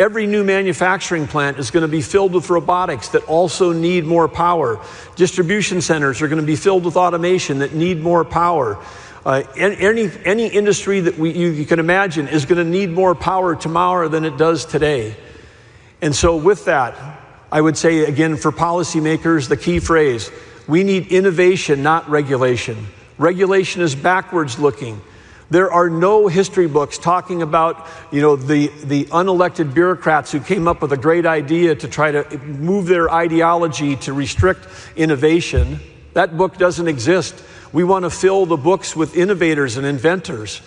Every new manufacturing plant is going to be filled with robotics that also need more power. Distribution centers are going to be filled with automation that need more power. Any industry that you can imagine is going to need more power tomorrow than it does today. And so with that, I would say again for policymakers, the key phrase, we need innovation, not regulation. Regulation is backwards looking. There are no history books talking about, the unelected bureaucrats who came up with a great idea to try to move their ideology to restrict innovation. That book doesn't exist. We want to fill the books with innovators and inventors.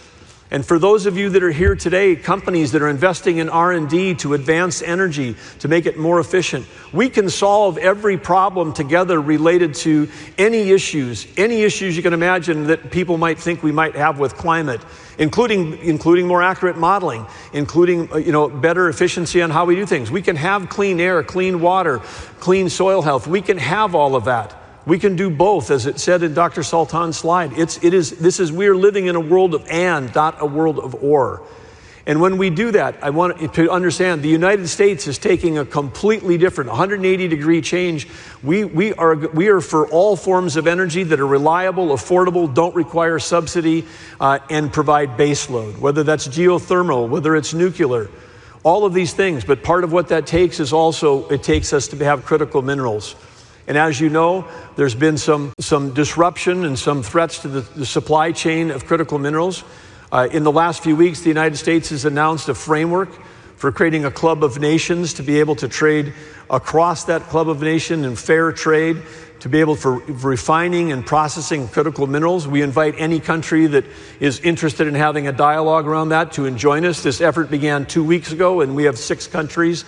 And for those of you that are here today, companies that are investing in R&D to advance energy, to make it more efficient, we can solve every problem together related to any issues you can imagine that people might think we might have with climate, including more accurate modeling, including better efficiency on how we do things. We can have clean air, clean water, clean soil health. We can have all of that. We can do both, as it said in Dr. Sultan's slide. We are living in a world of and, not a world of or. And when we do that, I want to understand the United States is taking a completely different 180-degree change. We are for all forms of energy that are reliable, affordable, don't require subsidy, and provide base load, whether that's geothermal, whether it's nuclear, all of these things. But part of what that takes is also, it takes us to have critical minerals. And as you know, there's been some disruption and some threats to the supply chain of critical minerals. In the last few weeks, the United States has announced a framework for creating a club of nations to be able to trade across that club of nations in fair trade, to be able for refining and processing critical minerals. We invite any country that is interested in having a dialogue around that to join us. This effort began 2 weeks ago, and we have 6 countries,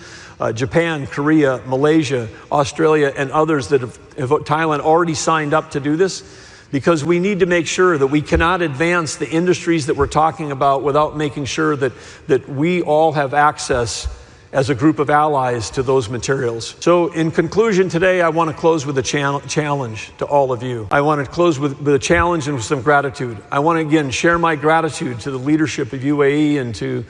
Japan, Korea, Malaysia, Australia, and others that Thailand already signed up to do this, because we need to make sure that we cannot advance the industries that we're talking about without making sure that we all have access as a group of allies to those materials. So in conclusion today, I want to close with a challenge to all of you. I want to close with a challenge and with some gratitude. I want to again share my gratitude to the leadership of UAE and to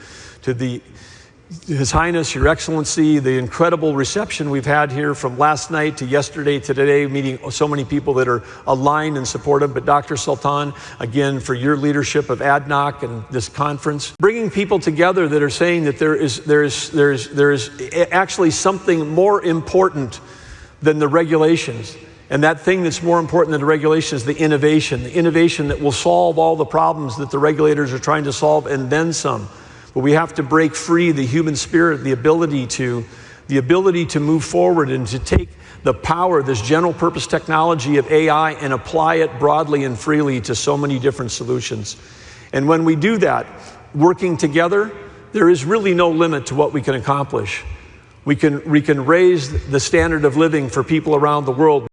His Highness, Your Excellency, the incredible reception we've had here from last night to yesterday to today, meeting so many people that are aligned and supportive. But Dr. Sultan, again, for your leadership of ADNOC and this conference, bringing people together that are saying that there is actually something more important than the regulations. And that thing that's more important than the regulation is the innovation that will solve all the problems that the regulators are trying to solve and then some. But we have to break free the human spirit, the ability to move forward and to take the power, this general purpose technology of AI, and apply it broadly and freely to so many different solutions. And when we do that, working together, there is really no limit to what we can accomplish. We can raise the standard of living for people around the world.